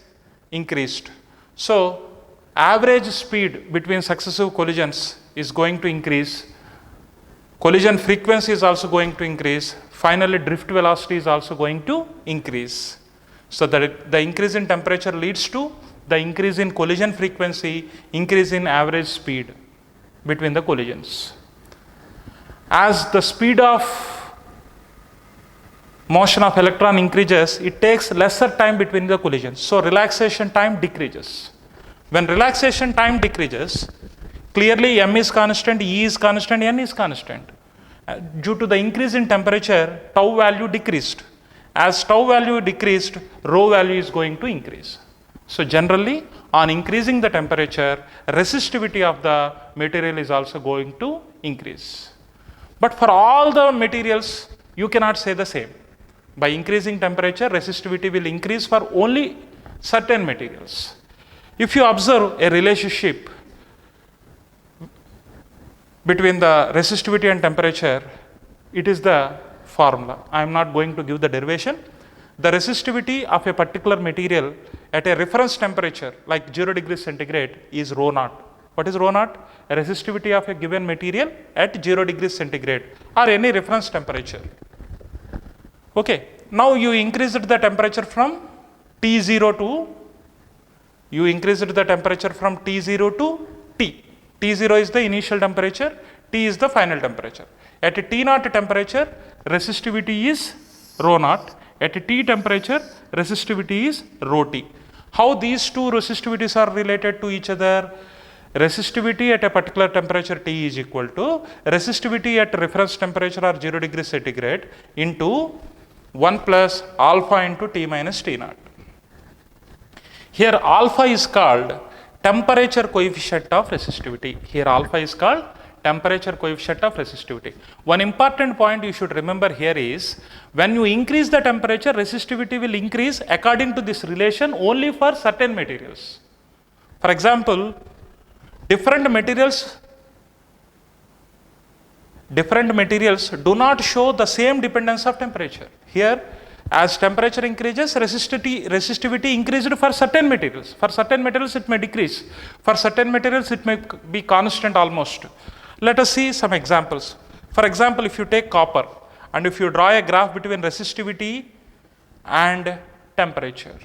increased. So, average speed between successive collisions is going to increase. Collision frequency is also going to increase. Finally, drift velocity is also going to increase. So, the increase in temperature leads to the increase in collision frequency, increase in average speed between the collisions. As the speed of motion of electron increases, it takes lesser time between the collisions. So relaxation time decreases. When relaxation time decreases, clearly m is constant, E is constant, N is constant. Due to the increase in temperature, tau value decreased. As tau value decreased, rho value is going to increase. So generally, on increasing the temperature, resistivity of the material is also going to increase. But for all the materials, you cannot say the same. By increasing temperature, resistivity will increase for only certain materials. If you observe a relationship between the resistivity and temperature, it is the formula. I am not going to give the derivation. The resistivity of a particular material at a reference temperature like 0 degrees centigrade is rho naught. What is rho naught? A resistivity of a given material at 0 degrees centigrade or any reference temperature. Okay, now you increased the temperature from T0 to, T0 to T. T0 is the initial temperature, T is the final temperature. At a T0 temperature, resistivity is rho naught. At a T temperature, resistivity is rho T. How these two resistivities are related to each other? Resistivity at a particular temperature T is equal to resistivity at reference temperature or 0 degrees centigrade into 1 plus alpha into T minus T naught. Here alpha is called temperature coefficient of resistivity. Here alpha is called temperature coefficient of resistivity. One important point you should remember here is, when you increase the temperature, resistivity will increase according to this relation only for certain materials. For example, different materials do not show the same dependence of temperature. Here, as temperature increases, resistivity increased for certain materials. For certain materials, it may decrease. For certain materials, it may be constant almost. Let us see some examples. For example, if you take copper and if you draw a graph between resistivity and temperature,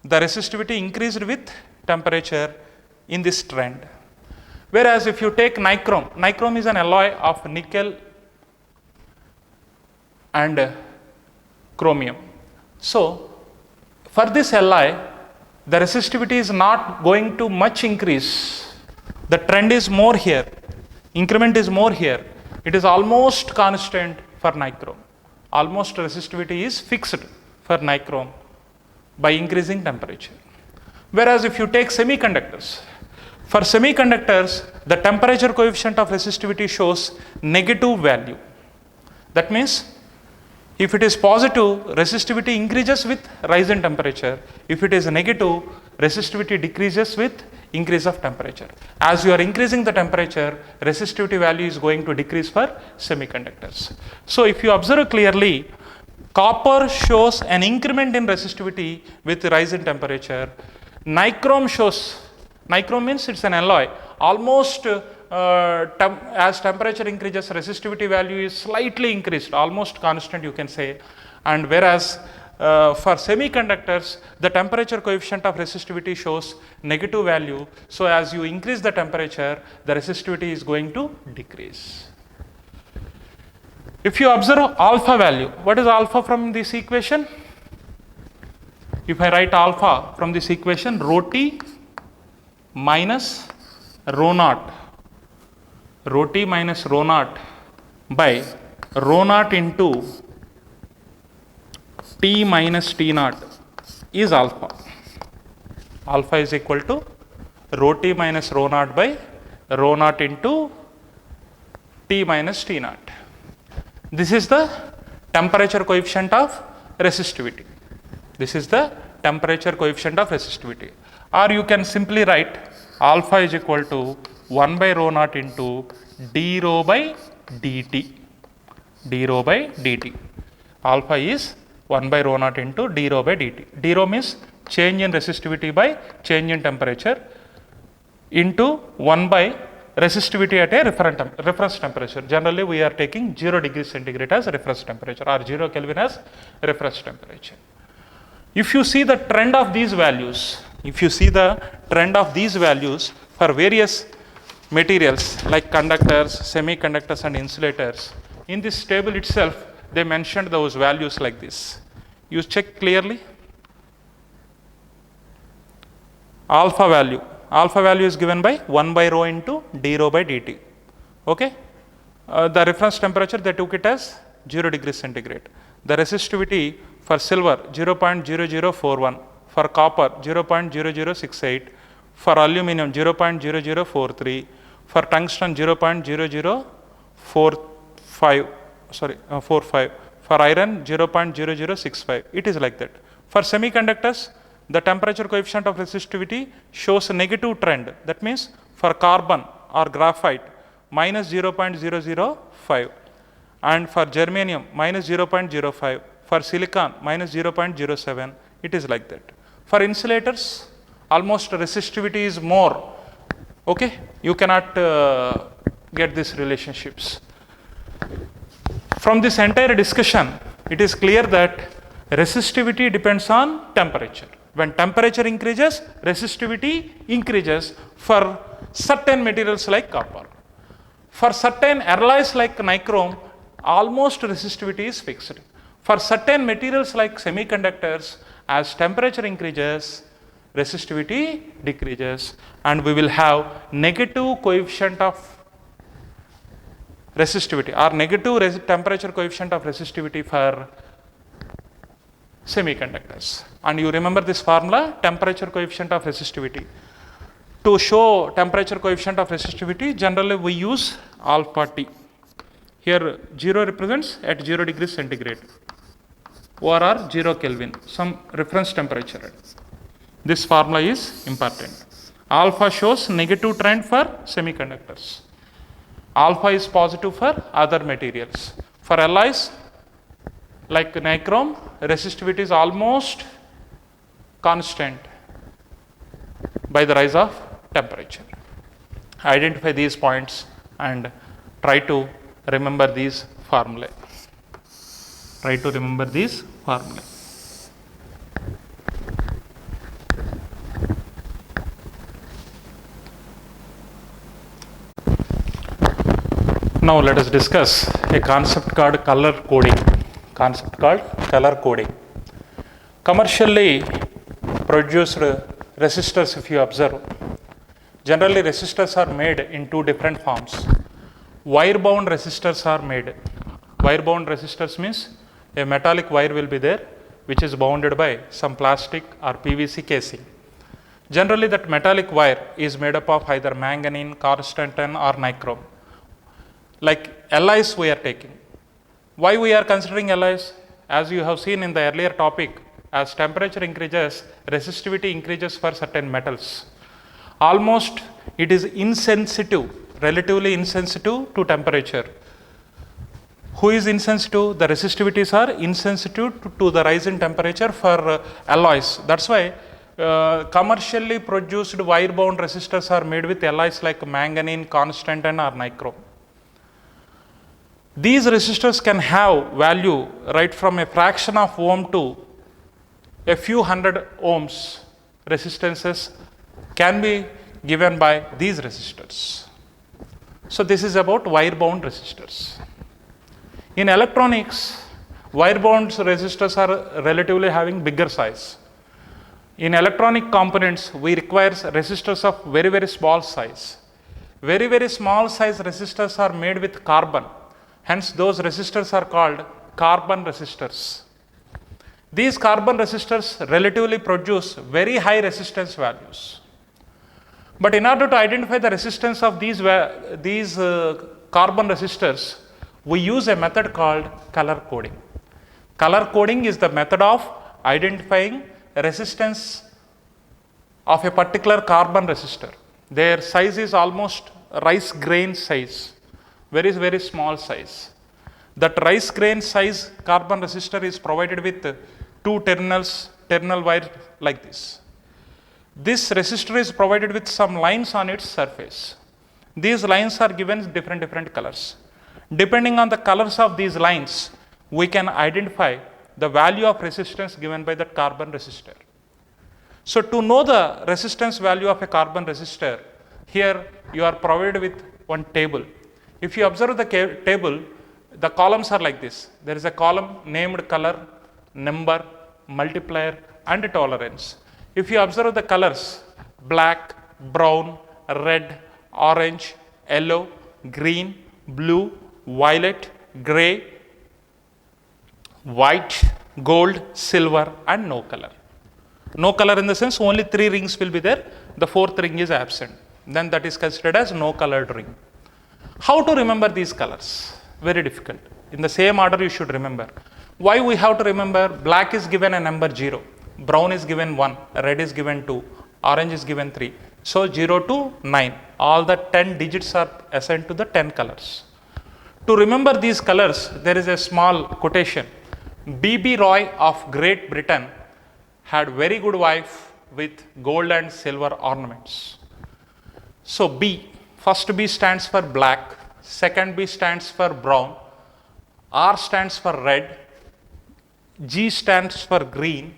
the resistivity increased with temperature in this trend. Whereas if you take nichrome, nichrome is an alloy of nickel and chromium. So for this alloy, the resistivity is not going to much increase. The trend is more here, increment is more here. It is almost constant for nichrome. Almost resistivity is fixed for nichrome by increasing temperature. Whereas if you take semiconductors, for semiconductors, the temperature coefficient of resistivity shows negative value. That means, if it is positive, resistivity increases with rise in temperature. If it is negative, resistivity decreases with increase of temperature. As you are increasing the temperature, resistivity value is going to decrease for semiconductors. So if you observe clearly, copper shows an increment in resistivity with rise in temperature. Nichrome shows, nichrome means it's an alloy, almost as temperature increases, resistivity value is slightly increased, almost constant you can say. And whereas for semiconductors, the temperature coefficient of resistivity shows negative value. So as you increase the temperature, the resistivity is going to decrease. If you observe alpha value, what is alpha from this equation? If I write alpha from this equation, rho T minus rho naught, rho T minus rho naught by rho naught into T minus T naught is alpha. Alpha is equal to rho T minus rho naught by rho naught into T minus T naught. This is the temperature coefficient of resistivity. This is the temperature coefficient of resistivity. Or you can simply write alpha is equal to 1 by rho naught into d rho by dt. d rho by dt. Alpha is 1 by rho naught into d rho by dt. d rho means change in resistivity by change in temperature into 1 by resistivity at a reference temperature. Generally, we are taking 0 degrees centigrade as reference temperature or 0 Kelvin as reference temperature. If you see the trend of these values, for various materials like conductors, semiconductors and insulators, in this table itself, they mentioned those values like this. You check clearly. Alpha value is given by 1 by rho into d rho by dt. Okay. The reference temperature, they took it as 0 degrees centigrade. The resistivity for silver 0.0041, for copper 0.0068, for aluminum 0.0043, for tungsten 0.0045, for iron 0.0065. It is like that. For semiconductors, the temperature coefficient of resistivity shows a negative trend. That means for carbon or graphite minus 0.005, and for germanium minus 0.05, for silicon minus 0.07. It is like that. For insulators, almost resistivity is more. Okay, you cannot get these relationships. From this entire discussion, it is clear that resistivity depends on temperature. When temperature increases, resistivity increases for certain materials like copper. For certain alloys like nichrome, almost resistivity is fixed. For certain materials like semiconductors, as temperature increases, resistivity decreases, and we will have negative coefficient of resistivity or negative temperature coefficient of resistivity for semiconductors. And you remember this formula, temperature coefficient of resistivity. To show temperature coefficient of resistivity, generally we use alpha T. Here 0 represents at 0 degrees centigrade, or 0 Kelvin, some reference temperature. This formula is important. Alpha shows negative trend for semiconductors. Alpha is positive for other materials. For alloys like nichrome, resistivity is almost constant by the rise of temperature. Identify these points and try to remember these formulae. Now let us discuss a concept called color coding. Commercially produced resistors, if you observe, generally resistors are made in two different forms. Wire bound resistors are made. Wire bound resistors means a metallic wire will be there which is bounded by some plastic or PVC casing. Generally that metallic wire is made up of either manganese, Constantan or nichrome. Like alloys we are taking. Why we are considering alloys? As you have seen in the earlier topic, as temperature increases, resistivity increases for certain metals. Almost it is insensitive, relatively insensitive to temperature. Who is insensitive? The resistivities are insensitive to the rise in temperature for alloys. That's why commercially produced wire bound resistors are made with alloys like manganese, Constantan or nichrome. These resistors can have value right from a fraction of ohm to a few hundred ohms. Resistances can be given by these resistors. So this is about wire bound resistors. In electronics, wire bound resistors are relatively having bigger size. In electronic components, we require resistors of very, very small size. Very, very small size resistors are made with carbon. Hence, those resistors are called carbon resistors. These carbon resistors relatively produce very high resistance values. But in order to identify the resistance of these carbon resistors, we use a method called color coding. Color coding is the method of identifying resistance of a particular carbon resistor. Their size is almost rice grain size. Very, very small size. That rice grain size carbon resistor is provided with two terminal wire like this. This resistor is provided with some lines on its surface. These lines are given different colors. Depending on the colors of these lines, we can identify the value of resistance given by that carbon resistor. So to know the resistance value of a carbon resistor, here you are provided with one table. If you observe the table, the columns are like this. There is a column named color, number, multiplier and tolerance. If you observe the colors, black, brown, red, orange, yellow, green, blue, violet, gray, white, gold, silver and no color. No color in the sense only 3 rings will be there, the 4th ring is absent. Then that is considered as no colored ring. How to remember these colors? Very difficult. In the same order you should remember. Why we have to remember? Black is given a number 0, brown is given 1, red is given 2, orange is given 3. So 0 to 9, all the 10 digits are assigned to the 10 colors. To remember these colors, there is a small quotation. B.B. Roy of Great Britain had very good wife with gold and silver ornaments. So B, first B stands for black, second B stands for brown, R stands for red, G stands for green,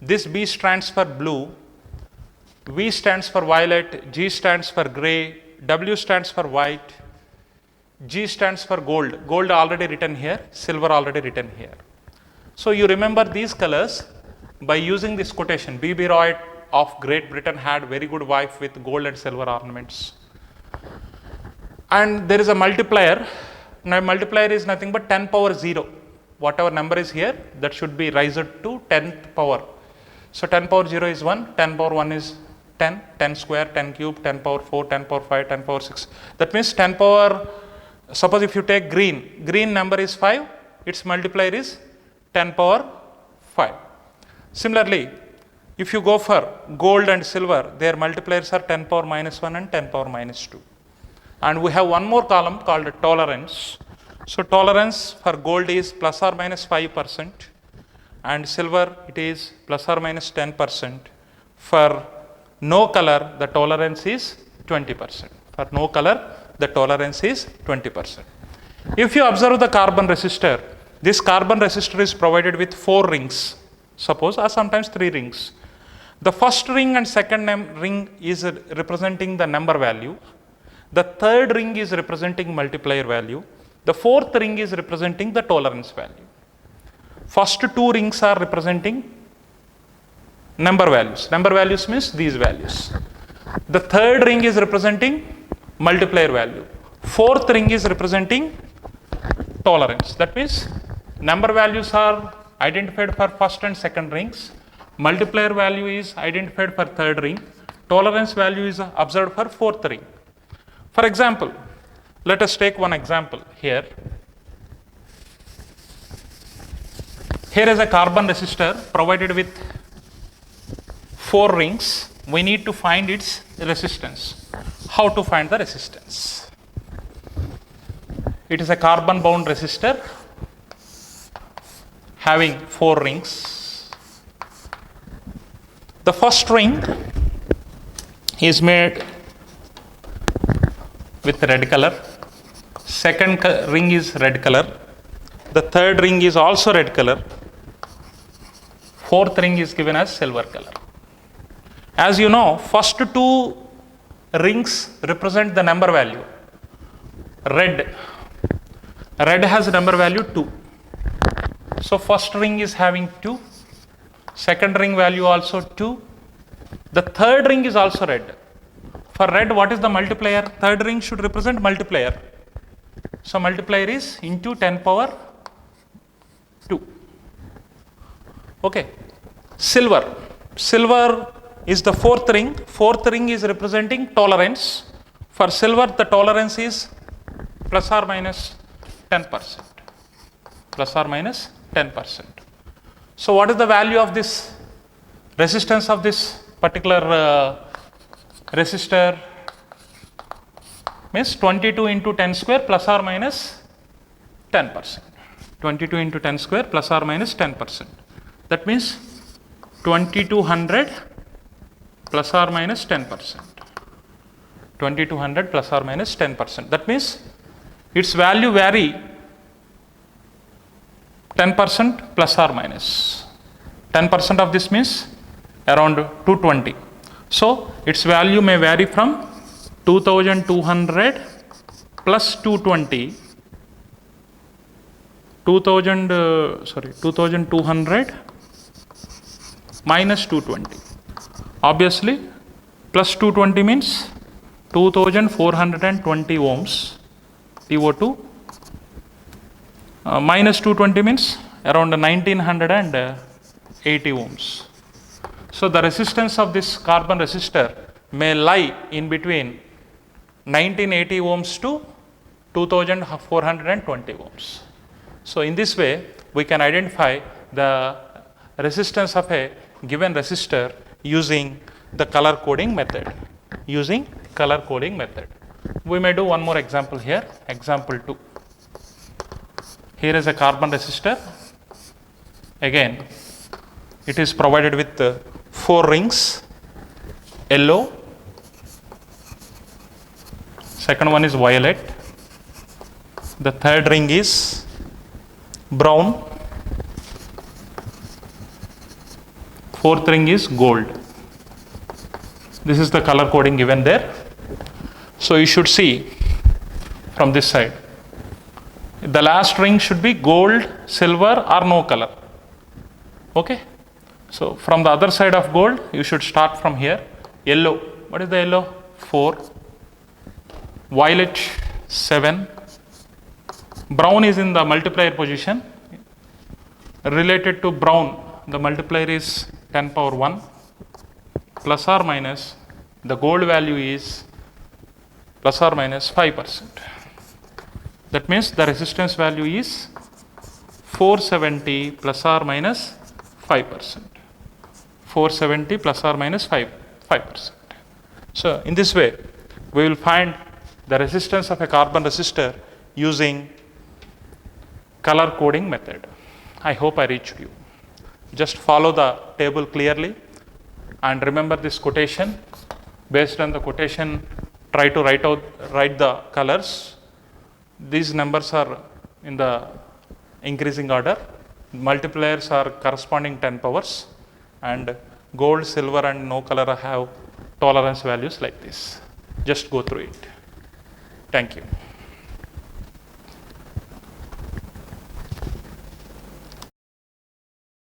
this B stands for blue, V stands for violet, G stands for gray, W stands for white, G stands for gold. Gold already written here, silver already written here. So you remember these colors by using this quotation. B.B. Roy of Great Britain had very good wife with gold and silver ornaments. And there is a multiplier. Now multiplier is nothing but 10 power 0. Whatever number is here, that should be raised to 10th power. So 10 power 0 is 1, 10 power 1 is 10, 10 square, 10 cube, 10 power 4, 10 power 5, 10 power 6. That means 10 power, suppose if you take green number is 5, its multiplier is 10 power 5. Similarly, if you go for gold and silver, their multipliers are 10 power minus 1 and 10 power minus 2. And we have one more column called tolerance. So tolerance for gold is plus or minus 5% and silver it is plus or minus 10%. For no color, the tolerance is 20%. For no color, the tolerance is 20%. If you observe the carbon resistor, this carbon resistor is provided with 4 rings, suppose, or sometimes 3 rings. The first ring and second ring is representing the number value. The third ring is representing multiplier value. The fourth ring is representing the tolerance value. First 2 rings are representing number values. Number values means these values. The third ring is representing multiplier value. Fourth ring is representing tolerance. That means number values are identified for first and second rings. Multiplier value is identified for third ring. Tolerance value is observed for fourth ring. For example, let us take one example here. Here is a carbon resistor provided with 4 rings. We need to find its resistance. How to find the resistance? It is a carbon bound resistor having 4 rings. The first ring is made with red color. Second ring is red color. The third ring is also red color. Fourth ring is given as silver color. As you know, first 2 rings represent the number value. Red has number value 2. So first ring is having 2. Second ring value also 2. The third ring is also red. For red, what is the multiplier? Third ring should represent multiplier. So multiplier is into 10 power 2. Okay. Silver is the fourth ring. Fourth ring is representing tolerance. For silver, the tolerance is plus or minus 10%. Plus or minus 10%. So what is the value of this resistance of this particular resistor? Means 22 into 10 square plus or minus 10%. 22 into 10 square plus or minus 10%. That means 2200 plus or minus 10%. 2200 plus or minus 10%. That means its value vary 10% plus or minus. 10% of this means around 220. So its value may vary from 2200 plus 220 2200 minus 220. Obviously, plus 220 means 2420 ohms TO2, minus 220 means around 1980 ohms. So the resistance of this carbon resistor may lie in between 1980 ohms to 2420 ohms. So in this way, we can identify the resistance of a given resistor using the color coding method. We may do one more example here, example 2. Here is a carbon resistor. Again, it is provided with 4 rings, yellow, second one is violet, the third ring is brown, fourth ring is gold. This is the color coding given there. So you should see from this side, the last ring should be gold, silver or no color. Okay. So from the other side of gold, you should start from here. Yellow, what is the yellow? 4. Violet, 7. Brown is in the multiplier position. Related to brown, the multiplier is 10 power 1. Plus or minus, the gold value is plus or minus 5%. That means the resistance value is 470 plus or minus 5%. 470 plus or minus 5%. So in this way, we will find the resistance of a carbon resistor using color coding method. I hope I reached you. Just follow the table clearly and remember this quotation. Based on the quotation, try to write the colors. These numbers are in the increasing order. Multipliers are corresponding 10 powers, and gold, silver and no color have tolerance values like this. Just go through it. Thank you.